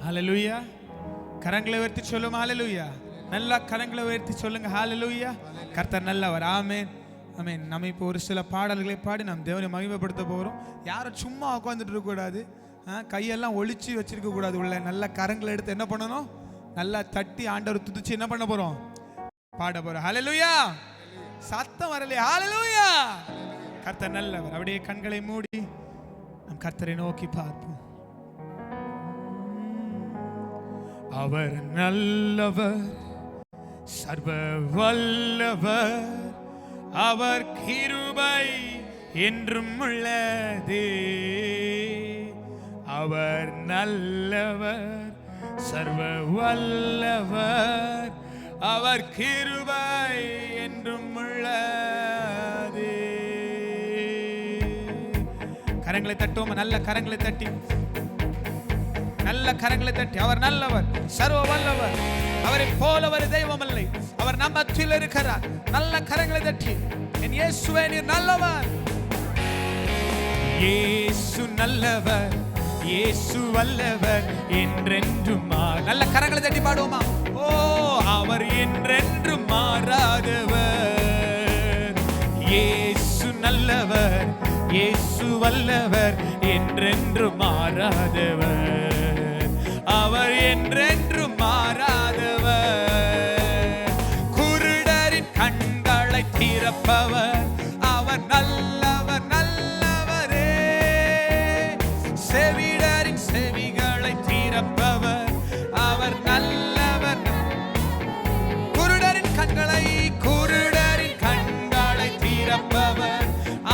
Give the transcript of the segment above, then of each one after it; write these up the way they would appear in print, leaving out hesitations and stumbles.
ஹல்லேலூயா. கரங்களை உயர்த்தி சொல்லுமா ஹல்லேலூயா. நல்லா கரங்களை உயர்த்தி சொல்லுங்க ஹல்லேலூயா. கர்த்தர் நல்லவர். ஆமென் ஆமென். நம்ம இப்போ ஒரு சில பாடல்களை பாடி நாம் தேவனை மகிமைப்படுத்த போகிறோம். யாரும் சும்மா உட்காந்துட்டு இருக்கக்கூடாது, கையெல்லாம் ஒளிச்சு வச்சிருக்க கூடாது. உள்ள நல்ல கரங்களை எடுத்து என்ன பண்ணணும், நல்லா தட்டி ஆண்டவர் துதிச்சு என்ன பண்ண போறோம், பாட போறோம். ஹல்லேலூயா. சத்தம் வரலையே. ஹல்லேலூயா. கர்த்தர் நல்லவர். அப்படியே கண்களை மூடி நம் கர்த்தரை நோக்கி பார்ப்போம். அவர் நல்லவர், சர்வ வல்லவர், அவர் கிருபை என்றும் உள்ளதே. அவர் நல்லவர், சர்வ வல்லவர், அவர் கிருபை என்றும் உள்ளதே. கரங்களை தட்டுவோம். நல்ல கரங்களை தட்டி, நல்ல கரங்களை தட்டி. அவர் நல்லவர், சர்வ வல்லவர், அவரை போல ஒரு தெய்வம் இல்லை. அவர் நம் மத்தியில் இருக்கிறார். நல்ல கரங்களை தட்டி, என் இயேசுவே நீர் நல்லவர். இயேசு நல்லவர், இயேசு வல்லவர் என்றென்றும். நல்ல கரங்களை தட்டி பாடுவோமா. ஓ, அவர் என்றென்றும் மாறாதவர். இயேசு நல்லவர், இயேசு வல்லவர் என்றென்றும் மாறாதவர். அவர் என்றென்றும் மாறாதவர். குருடரின் கண்களை திறப்பவர், அவர் நல்லவர் நல்லவரே. செவிடரின் செவிகளை திறப்பவர், அவர் நல்லவர். குருடரின் கண்களை திறப்பவர்,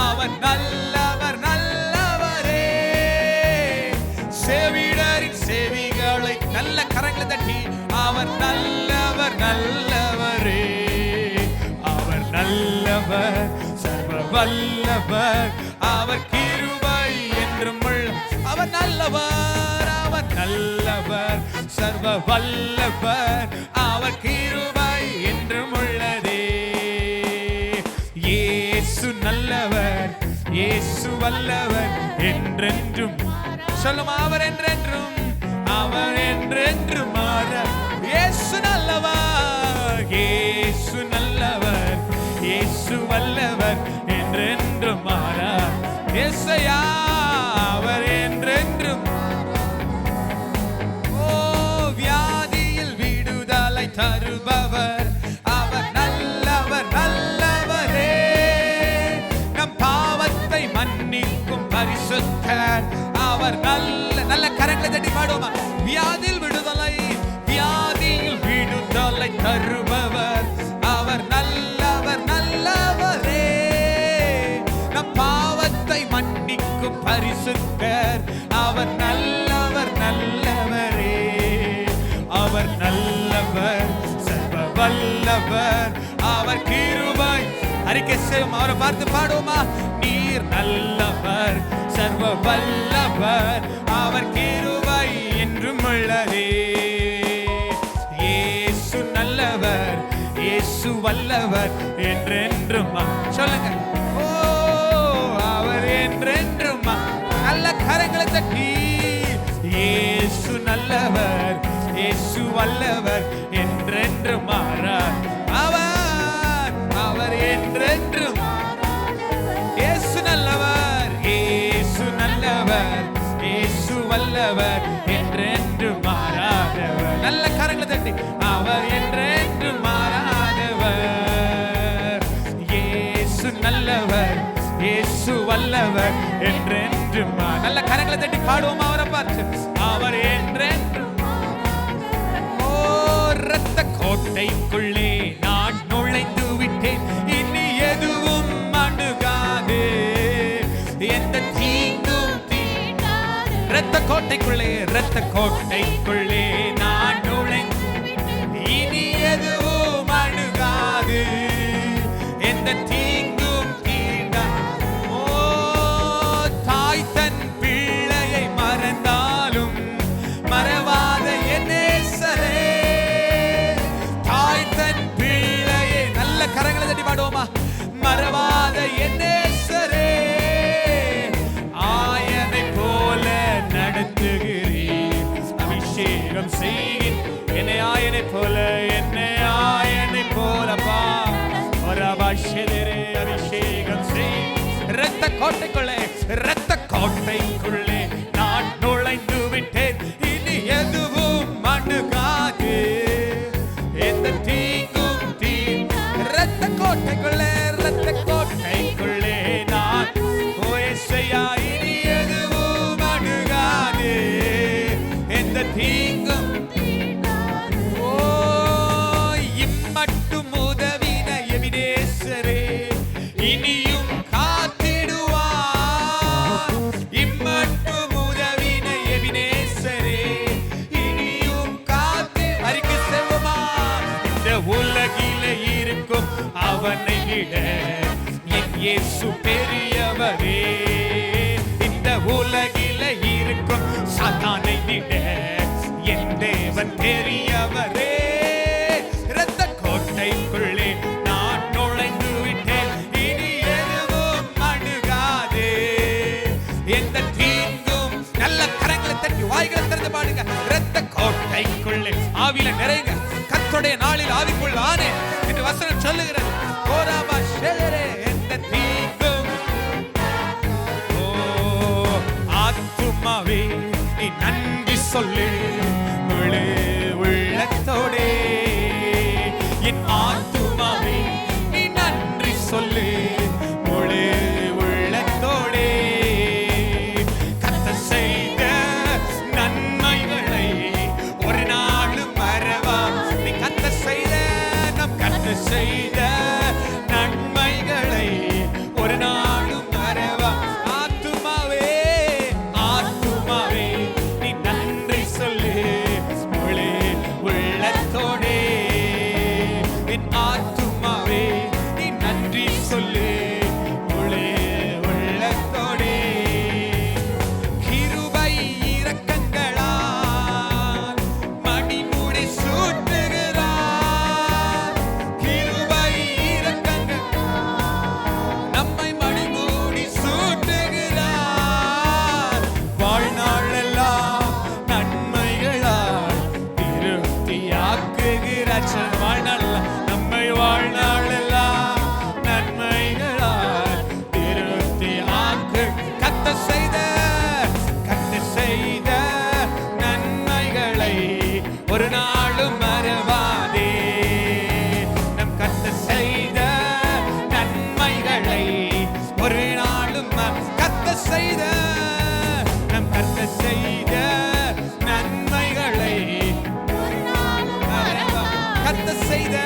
அவர் நல்லவர் நல்லவரே. செவிடரின் செவிகளை நல்ல கரங்களை தட்டி, அவர் நல்லவர் நல்லவரே. அவர் நல்லவர், சர்வ வல்லவர், அவர் கிருபை என்றும் உள்ள. அவர் நல்லவர், அவர் நல்லவர், சர்வ வல்லவர், அவர் கிருபை என்றும் உள்ளதே. இயேசு நல்லவர், இயேசு வல்லவர் என்றென்றும். சொல்லுமா, அவர் என்றென்றும், அவர் என்றென்றும் மாற. இயேசு நல்லவர், இயேசு நல்லவர், இயேசு வல்லவர் என்றென்றும் மாற. இயேசையா, அவர் என்றென்றும். ஓ, வியாதியில் விடுதலை தருபவர், அவர் நல்லவர் நல்லவரே. நம் பாவத்தை மன்னிக்கும் பரிசுத்தர், அவர் நல்ல கரங்களை தட்டி பாடுவோமா. வியாதியில் விடுதலை, வியாதியில் விடுதலை தருபவர், அவர் நல்லவர் நல்லவரே. நம் பாவத்தை மன்னிக்கும் பரிசுத்தர், அவர் நல்லவர் நல்லவரே. அவர் நல்லவர், சர்வ வல்லவர், அவர் கிருபை. அறிக்கை செய்வோம், அவரை பார்த்து பாடுவோமா. நீர் நல்லவர், சர்வ வல்லவர், அவர் கிருபை என்றும் உள்ளதே. இயேசு நல்லவர், இயேசு வல்லவர் என்றென்றும். சொல்லுங்க. ஓ, அவர் என்றென்றும். நல்ல கரங்களை தட்டி. இயேசு நல்லவர், இயேசு வல்லவர் என்றென்றும் மாறார். அவர் என்றென்றும். இயேசு நல்லவர், இயேசு நல்லவர், இயேசு வல்லவர் என்றென்றும் மாறாதவர். நல்ல கரங்களை தட்டி. அவர் என்றென்றும் மாறாதவர். இயேசு நல்லவர், இயேசு வல்லவர் என்றென்றும். நல்ல கரங்களை தட்டி பாடுவோம் அவரை பார்த்து. அவர் என்றென்றும். ஓ, இரத்த கோட்டைக்குள்ளே நான் நுழைந்து விட்டேன், இனி எதுவும் அணுகாது, எந்த தீங்கும் தீண்டாது. இரத்த கோட்டைக்குள்ளே, இரத்த கோட்டைக்குள்ளே நான் நுழைந்து, இனி எதுவும் அணுகாது, எந்த தீங்கும் தீண்டாது. ஓ, தாய் தன் பிள்ளையை மறந்தாலும் மறவாத என் நேசரே. தாய் தன் பிள்ளையை. நல்ல கரங்களை தட்டி பாடுவோமா. மறவாத என் நேசரே. ஆயனை போல நடத்துகிறீர், அபிஷேகம் அபிஷேகம் செய்கின் என்னை போல என்னை போலப்பா ஒரு அபிஷேகம் செய். இரத்த கோட்டைக்குள்ளே நான் நுழைந்து விட்டேன். இனி எதுவும் அணுகாது எந்த தீங்கும் இரத்த கோட்டைக்குள்ளே நான் ஓயேசையா இனி எதுவும் அணுகாது எந்த தீங்கும். ஓ இம்மட்டும் உதவின எபினேசரே இனியும் காத்திடுவார். இம்மட்டும் உதவின எபினேசரே இனியும் காத்து அறிக்கை செல்வமா. இந்த உலகிலே இருக்கும் அவனை விட என் இயேசு பெரியவரே. இந்த உலகிலே இருக்கும் சாத்தானை விட என் தேவன் பெரியவரே. இரத்த கோட்டைக்குள்ளே நான் நுழைந்து விட்டேன். இனி எதுவும் அணுகாது எந்த தீங்கும். நல்ல கரங்களை தட்டி வாய்களை திறந்து பாடுங்க. இரத்த கோட்டைக்குள்ளே ஆவியில நிறைங்க. கர்த்தருடைய நாளில் ஆவிக்குள் ஆனே என்று வசனம் சொல்லுகிறது. கோராபா ஷேரே எந்த தீங்கும். ஓ ஆத்துமாவே நீ நன்றி சொல்லு முழு உள்ளத்தோடே. என் ஆத்துமாவே நீ நன்றி சொல்லு முழு உள்ளத்தோடே. கர்த்தர் செய்த நன்மைகளை ஒரு நாளும் மறவா. நீ கர்த்தர் செய்த நன்மைகளை ஒரு நாளும் மறவா. ஆத்துமாவே நீ நன்றி சொல்லு முழு உள்ளத்தோடே. என் ஆத்துமாவே நீ நன்றி சொல்லு முழு உள்ளத்தோடே. கிருபை இரக்கங்களால் மணிமுடி சூட்டுகிறார். கிருபை இரக்கங்கள் நம்மை மணிமுடி சூட்டுகிறார். வாழ்நாளெல்லாம் நன்மைகளால் திருப்தியாக்குகிறார். நம்மை வாழ்நாளெல்லாம் நன்மைகளால் திருப்தியாக்கு. கர்த்தர் செய்த நன்மைகளை ஒரு நாளும் மறவாதே. நம் கர்த்தர் செய்த நன்மைகளை ஒரு நாளும் கர்த்தர் செய்த நம் கர்த்தர் செய்த நன்மைகளை ஒரு நாளும் மறவா. கர்த்தர் செய்த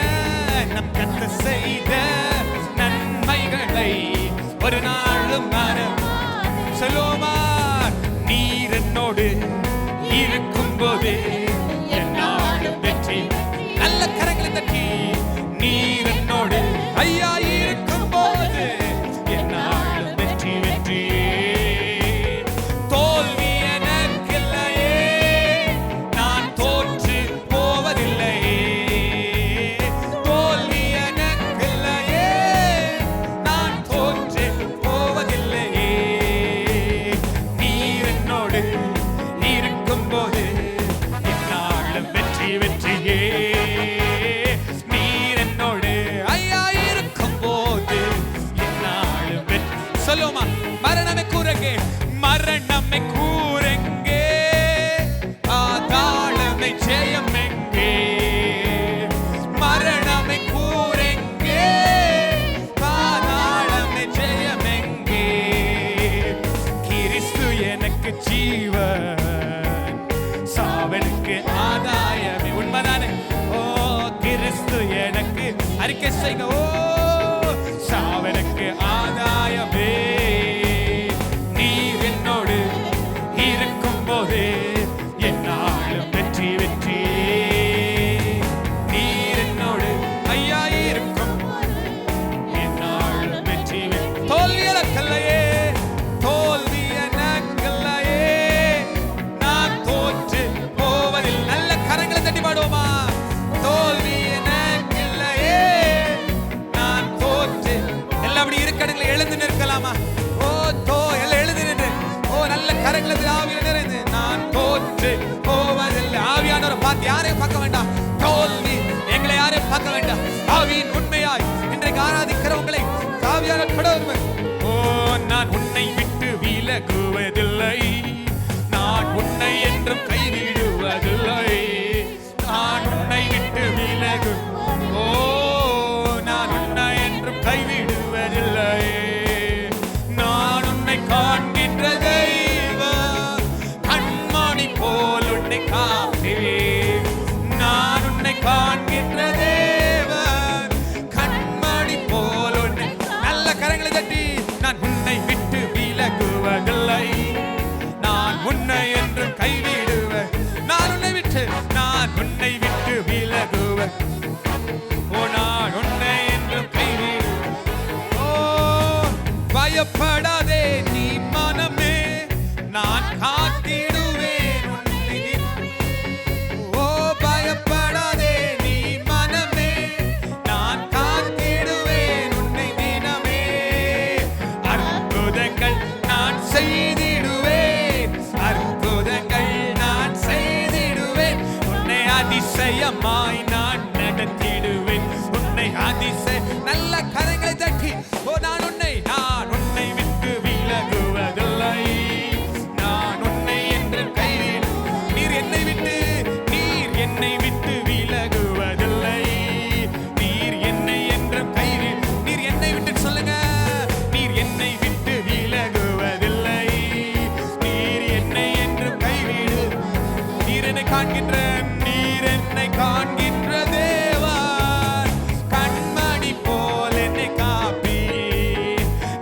நம் கர்த்தர் செய்த நன்மைகளை ஒரு நாளும் மறவா. சொல்லுவோமா. நீர் என்னோடு இருக்கும்போது என்னாலும் வெற்றி. நல்ல கரங்களை தட்டி நீர் என்னோடு ஐயா இருக்கும்போது என்னாலும் வெற்றி. தோல்வி எனக்கில்லையே, நான் தோற்று போவதில்லையே. தோல்வி எனக்கில்லையே, நான் தோற்று போவதில்லையே. நீர் என்னோடு இருக்கும்போது என்னாலும் வெற்றியே. நீர் என்னோடு ஐயா இருக்கும்போது என்னாலும் வெற்றி. சொல்லுமா. மரணமே கூறங்கே, மரணமே கூறங்கே, பாதாளமே ஜெயம் எங்கே. மரணமே கூறங்கே, பாதாளமே ஜெயம் எங்கே. கிறிஸ்து எனக்கு ஜீவன், சாவனுக்கு ஆதாயமே. உண்மைதானே. ஓ கிறிஸ்து எனக்கு அறிக்கை செய்க. ஓ சாவனுக்கு ஆதாயமே. நீர் என்னோடு இருக்கும்போது என்னாலும் வெற்றி. நீர் என்னோடு ஐயா இருக்கும் என்னாலும் வெற்றி. தோல்வி எனக்கல்லையே, தோல்வி எனக்கல்லையே, நான் தோற்று போவதில். நல்ல கரங்களை தட்டி பாடுவோமா. தோல்வி எனக்கில்லையே, நான் யாரையும் பார்க்க வேண்டாம். தோல்வி எங்களை யாரையும் பார்க்க வேண்டாம். ஆவியின் உண்மையாய் இன்றைக்கு ஆராதிக்கிறவங்களை காவியாக கடவுள். ஓ நான் உன்னை விட்டு விலகுவதில்லை, நான் உன்னை என்றும் கைவிடுவதில்லை, நான் உன்னை விட்டு விலகு. ஓ நான் உன்னை என்றும் கைவிடுவதில்லை, நான் உன்னை காண்கின்ற தெய்வம், கண்மணி போல் உன்னை காப்பேன். நான் உன்னை காண்கின்ற தேவன், கண்மணி போல் உன்னை. நல்ல கரங்களை தட்டி நான் உன்னை விட்டு விலகுவதில்லை, நான் உன்னை என்றும் கைவிடுவேன். நான் உன்னை விட்டு விலகுவேன். ஓ நான் உன்னை என்றும் கைவிடுவேன். ஓ பயப்படாதே நீ மனமே, நான் காத்திடுவேன் உன்னை. ஓ பயப்படாதே நீ மனமே, நான் காத்திடுவேன் உன்னை தினமே. அற்புதங்கள் நான் செய்திடுவேன், அற்புதங்கள் நான் செய்திடுவேன், உன்னை அதிசயமாய் நான் நடத்திடுவேன், உன்னை அதிசய. நல்ல கரங்களை தட்டி ஓ நான் உன்னை விட்டு விலகுவதில்லை, நான் உன்னை என்று கைவிடு. நீர் என்னை விட்டு விலகுவதில்லை, நீர் என்னை என்று கைவிடு. நீர் என்னை விட்டு சொல்லுங்க, நீர் என்னை விட்டு விலகுவதில்லை, நீர் என்னை என்று கைவிடு. நீர் என்னை காண்கின்ற, நீர் என்னை காண்கின்ற தேவன், கண்மணி போல் என்னை காப்பி.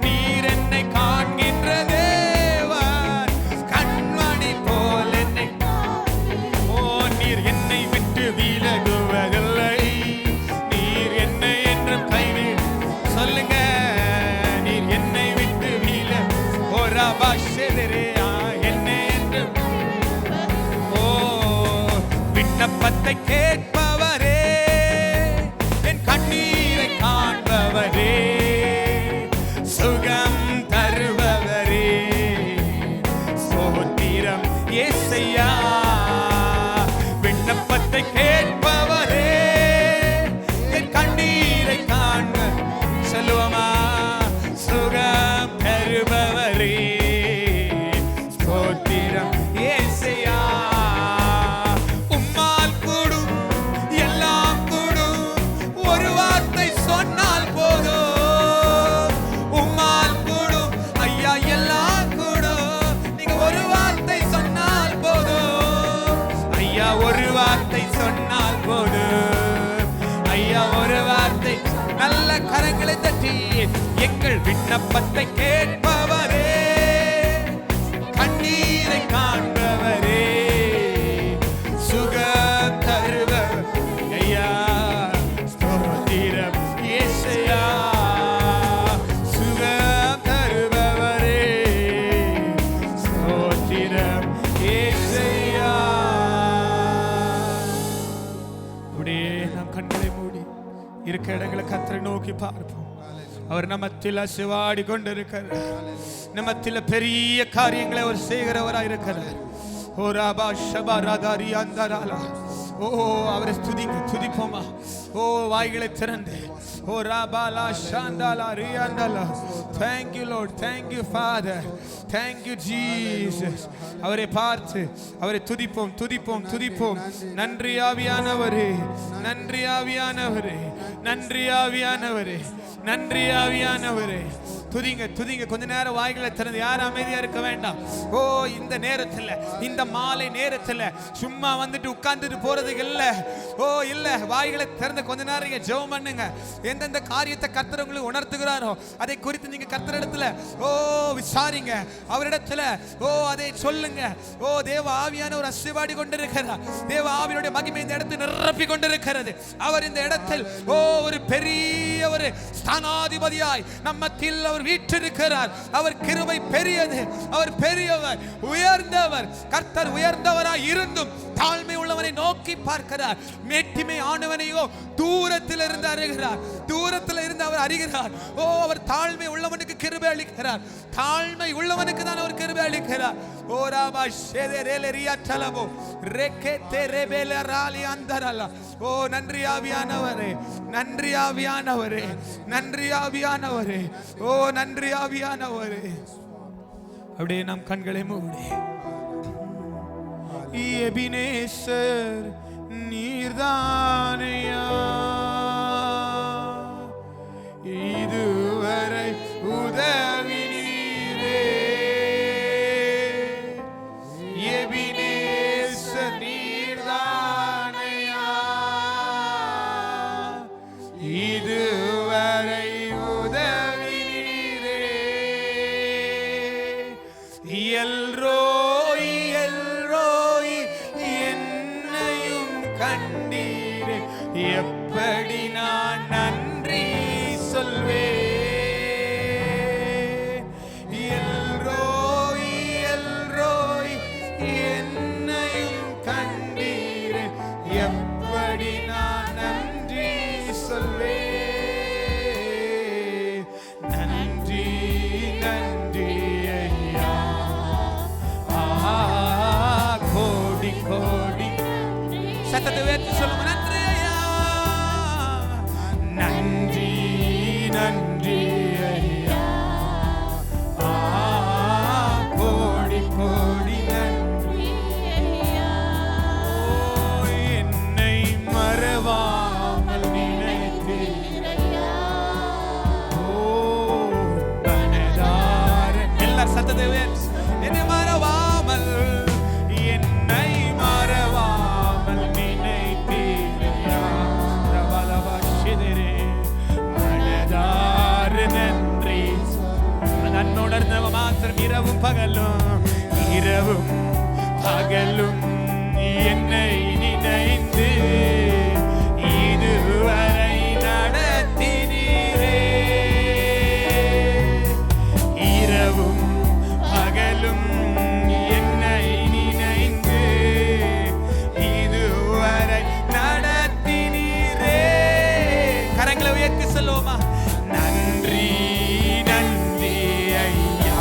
நீர் என்னை காண்கின்ற தேவன், கண்மணி போல் என்னை. ஓ நீர் என்னை விட்டு விலகுவதில்லை, நீர் என்னை என்று கைவிடு. சொல்லுங்க நீர் என்னை விட்டு ஒரு அபாஷரேயா என்னை என்று. ஓ விண்ணப்பத்தை கேட்பவரே, என் கண்ணீரை காண்பவரே, சுகம் தருபவரே, ஸ்தோத்திரம் இயேசையா. விண்ணப்பத்தை கேட்பவரே, என் கண்ணீரை காண்ப. சொல்லுவோமா? சுகம் தருபவரே, ஸ்தோத்திரம் இயேசையா. உம்மால் கூடும் எல்லாம் கூடும், ஒரு வார்த்தை சொன்னால் போதும். உம்மால் கூடும் ஐயா எல்லாம் கூடும், நீங்க ஒரு வார்த்தை சொன்னால் போதும். ஐயா ஒரு வார்த்தை சொன்னால் போதும், ஐயா ஒரு வார்த்தை. நல்ல கரங்களை தட்டி எங்கள் விண்ணப்பத்தை கேட்பவரே, கண்ணீரை காண்பவரே, சுகம் தருபவர் ஐயா, ஸ்தோத்திரம் இயேசையா. சுகம் தருபவரே, ஸ்தோத்திரம் இயேசையா. அப்படியே நாம் கண்களை மூடி இருக்க இடங்களை கர்த்தரை நோக்கி பார்ப்போம். அவர் நமத்தில் அசைவாடி கொண்டிருக்கிறார், நமத்தில் பெரிய காரியங்களை அவர் செய்கிறவராய் இருக்கிறார். ஓ ராபா ஷபா ராதாரி அந்தராலா. ஓ அவரை துதிப்போமா? ஓ வாய்களை திறந்து ஓ ராபாலா ஷாண்டாலா ரியாண்டாலா. Thank you Lord, thank you Father, thank you Jesus. அவரை பார்த்து அவரை துதிப்போம். நன்றி ஆவியானவரே, நன்றி ஆவியானவரே, நன்றி ஆவியானவரே, நன்றி ஆவியானவரே. துதிங்க. கொஞ்ச நேரம் வாய்களை திறந்து. யாரும் அமைதியா இருக்க வேண்டாம். ஓ இந்த நேரத்தில், இந்த மாலை நேரத்தில் சும்மா வந்துட்டு உட்கார்ந்துட்டு போறதுக்கு இல்ல. ஓ இல்ல, வாய்களை திறந்து கொஞ்ச நேரம் ஜெபம் பண்ணுங்க. எந்தெந்த காரியத்தை கர்த்தர் உங்களுக்கு உணர்த்துகிறாரோ அதை குறித்து நீங்க கர்த்தரிடத்துல ஓ விசாரிங்க, அவரிடத்துல ஓ அதை சொல்லுங்க. ஓ தேவ ஆவியானவர் அசைவாடி கொண்டிருக்கிறார். தேவ ஆவியுடைய மகிமை இந்த இடத்தை நிரப்பி கொண்டிருக்கிறது. அவர் இந்த இடத்தில் ஓ ஒரு பெரிய ஒரு ஸ்தானாதிபதியாய் நம்மத்தில் அவர் வீற்றிருக்கிறார். அவர் கிருபை பெரியது, அவர் பெரியவர், உயர்ந்தவர். கர்த்தர் உயர்ந்தவராய் இருந்தும் தாழ்மை உள்ளவனை நோக்கி நோக்கி பார்க்கிறார். மேட்டிமை ஆனவனையோ தூரத்தில் இருந்து அறிகிறார். தூரத்தில் இருந்து அவர் அறிகிறார். ஓ, அவர் தாழ்மை உள்ளவனுக்கு கிருபை அளிக்கிறார். தாழ்மை உள்ளவனுக்கு தான் அவர் கிருபை அளிக்கிறார். ஓ ராபா ஷெதெரெலரியா தலபோ ரெகெதே ரெபெலராலி அந்தரலா. ஓ, நன்றி ஆவியானவரே, நன்றி ஆவியானவரே, நன்றி ஆவியானவரே. ஓ, நன்றி ஆவியானவரே. அப்படியே நம் கண்களை மூடி எபினேசர் நீர்தானையா இதுவரை உதவி நீரே. எபினேசர் நீர்தானையா இதுவரை உதவி நீரே. எல்ரோய் எல்ரோய் என்னையும் கண்டீரே. எப்படி நான் நன்றி சொல்வேன். எல்ரோய் எல்ரோய் என்னையும் கண்டீரே. எப்படி நான் நன்றி சொல்வேன். நன்றி நன்றி ஐயா. கோடி கோடி சத்தத்தை உயர்த்தி சொல்லுங்க. நன்றி ஐயா, நன்றி நன்றி ஐயா. கோடி கோடி நன்றி ஐயா. என்னை மறவாமல் நினைத்தீரையா. மனதார எல்லாரும் சத்தத்தை உயர்த்தி என்னை மறவாமல், என்னை மறவாமல் நினைத்தீரையா. மனதார நன்றி. நன்னுணர்ந்தவ மாத்திரம் இரவும் பகலும், இரவும் பகலும் என்னை நினைந்து இதுவரை நடத்தினீரே. இரவும் பகலும் என்னை நினைந்து இதுவரை நடத்தினீரே. கரங்களை உயர்த்தி சொல்லுவோமா? நன்றி நன்றி ஐயா.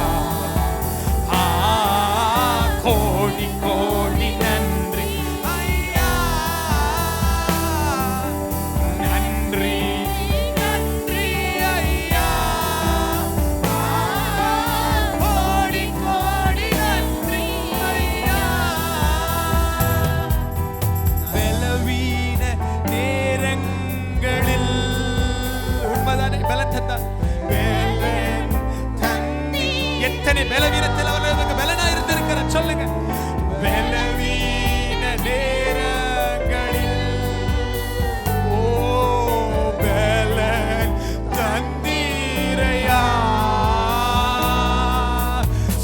கோடி கோடி நன்றி ஐயா. நன்றி நன்றி ஐயா. கோடி கோடி நன்றி ஐயா. பலவீன நேரங்களில் உண்மைதானே பலன் தந்தார். எத்தனை பலவீனத்தில் அவர்களுக்கு பலனா இருந்திருக்கிறார் சொல்லுங்க. பலவீன நேரங்களில் ஓ பலன் தந்தீரையா.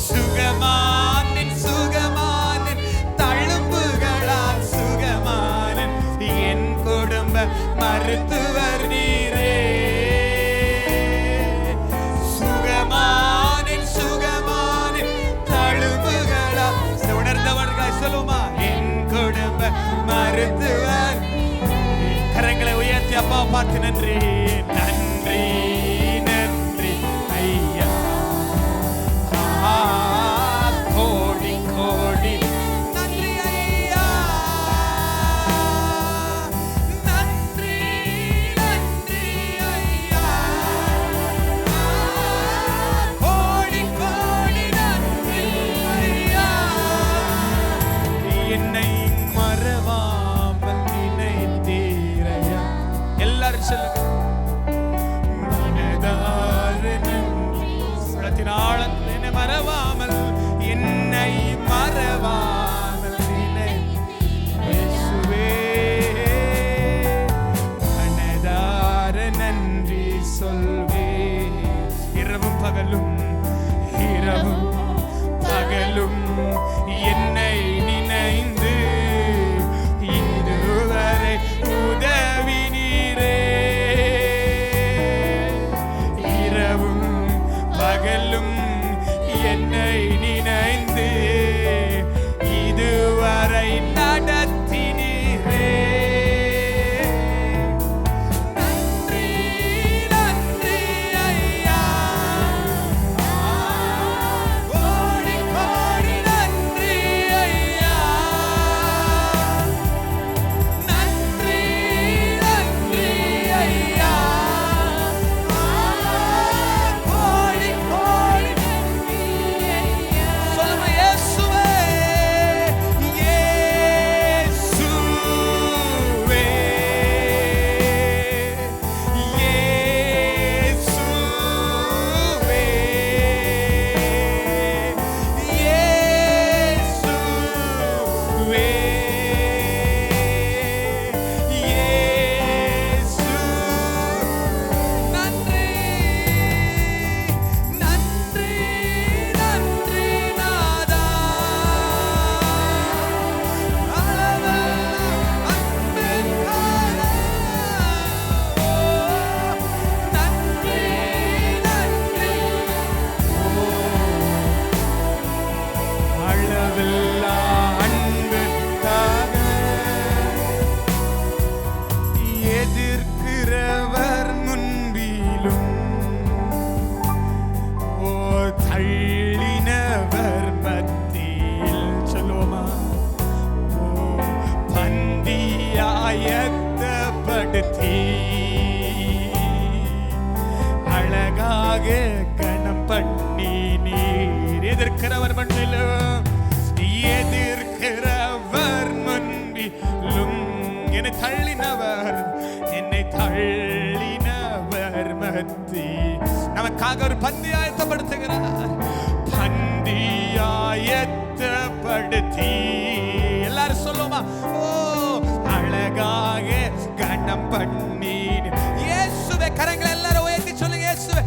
சுகமானின் சுகமானின் தழும்புகளால் சுகமானின் என் குடும்ப மருத்துவர் நீரே. சுகமானின் சுகமானின் தழும்புகளால் உணர்ந்தவர்களாய் சொல்லுமா? என் குடும்ப மருத்துவர். கரங்களை உயர்த்தி அப்பா பார்த்து நன்றி நன்றி நன்றி ஐயா. கோடி கோடி நன்றி ஐயா. நன்றி நன்றி ஐயா. கோடி கோடி நன்றி ஐயா. என்னை மறவாமல் நினைத்தீரையா. எல்லாரும் சொல்லுங்க. படுத்தி அழகாக கணம் பண்ணி நீர் எதிர்க்கிறவர் மண்ணிலும் எதிர்க்கிறவர் முன்பிலும் என்னை தள்ளினவர் மத்தி நமக்காக ஒரு பந்தி ஆயத்தப்படுத்துகிறார். பந்தி ஆயத்தப்படுத்தி எல்லாரும் சொல்லுமா, ஓ அழகாக கணம் பண்ணி இயேசுவே. கரங்களை எல்லாரும் உயர்த்தி சொல்லுங்க, இயேசுவே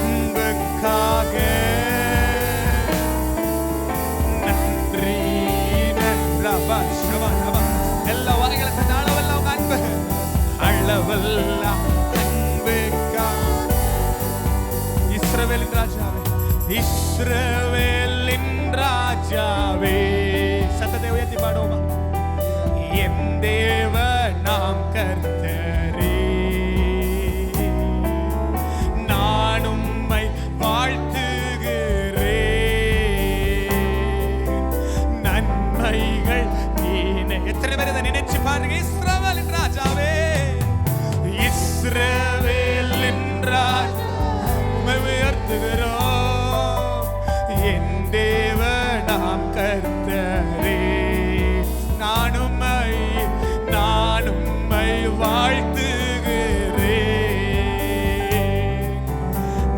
அன்புக்காக நன்றி நன்றா. எல்லா வாய்களுக்கு அளவல்ல உங்க அன்பு, அளவல்ல அன்புக்காக. இஸ்ரவேலின் ராஜாவே, இஸ்ரவேலின் ராஜாவே, சத்தத்தை உயர்த்தி பாடுவோமா. என் தேவ நாம் கர்த்தரே, எத்தனை பேர் இதை நினைச்சு பாருங்க. இஸ்ரவேலின் ராஜாவே, இஸ்ரவேலின் ராஜாவை உயர்த்துகிறோம். என் தேவ நாம் கர்த்தரே, நான் உம்மை வாழ்த்துகிறேன்.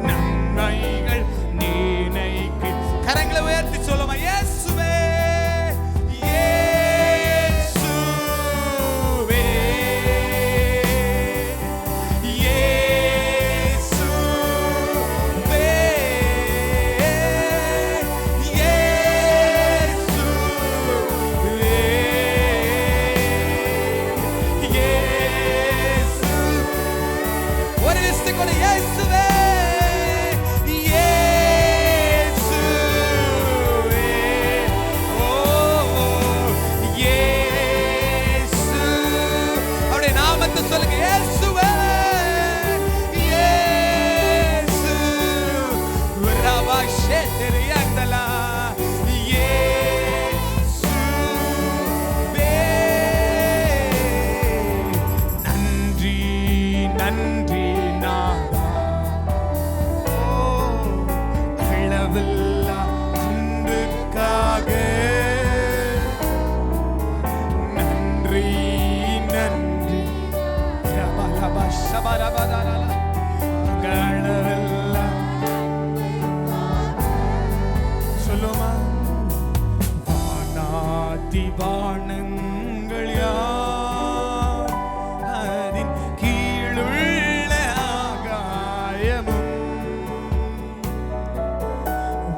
நன்மைகள் நீனைக்கு. கரங்களை உயர்த்தி சொல்லுமா, இயேசுவே சொல்லுங்க, இயேசுவே இயேசு ரபாஷே தெரியாதலா இயேசுவே. நன்றி நன்றி நாதா, அளவில்லா அன்புக்காக நன்றி நன்றி. சொல்லுமா, வானாதி வானங்கள் யார், அதின் கீழுள்ள ஆகாயமும்,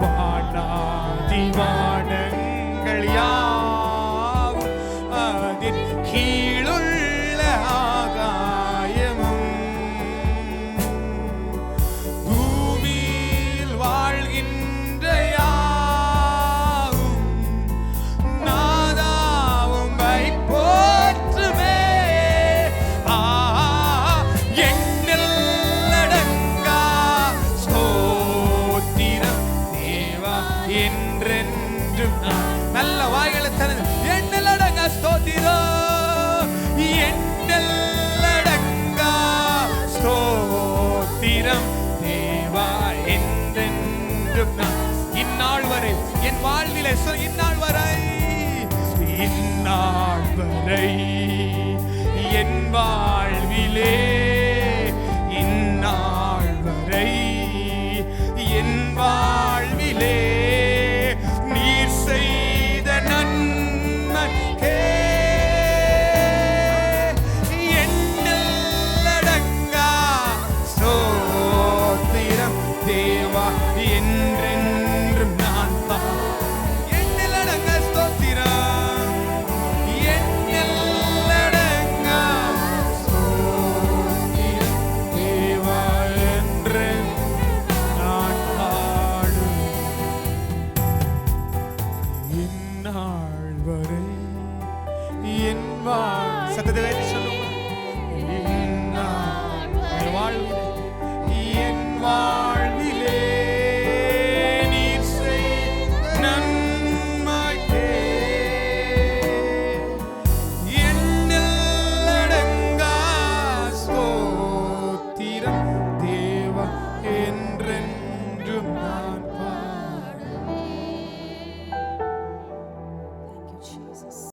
வானாதி வானங்கள் யாவும் அதின் கீழுள்ள ஆகாயமும், பூமியில் வாழ்கின்ற யாவும் நாதாவும் போற்றுமே. எண்ணில் அடங்கா ஸ்தோத்திரம் தேவா என்றென்றும். நல்ல வாய்களை தனது எண்ணில் அடங்கா ஸ்தோத்திரம், எண்ணில் அடங்கா ஸ்தோத்திரம் தேவா என்றென்றும். இந்நாள் வரை என் வாழ்விலே, இந்நாள் வரை, இந்நாள் வரை என் வாழ்விலே, இந்நாள் வரை என் வாழ்விலே நீர் செய்த நன்மைக்கே எண்ணில் அடங்கா ஸ்தோத்திரம் தேவா என்றென்றும். நான் எண்ணில் அடங்கா ஸ்தோத்திரம், எண்ணில் இதுவரை என் சத்தத்தை வேண்டி சொல்லுங்க. என் வாழ்விலே என் வாழ்விலே நீர் செய்த நன்மைக்கே எண்ணில் அடங்கா ஸ்தோத்திரம் தேவா என்றென்றும் நான் பாடுவேன். Thank you, Jesus.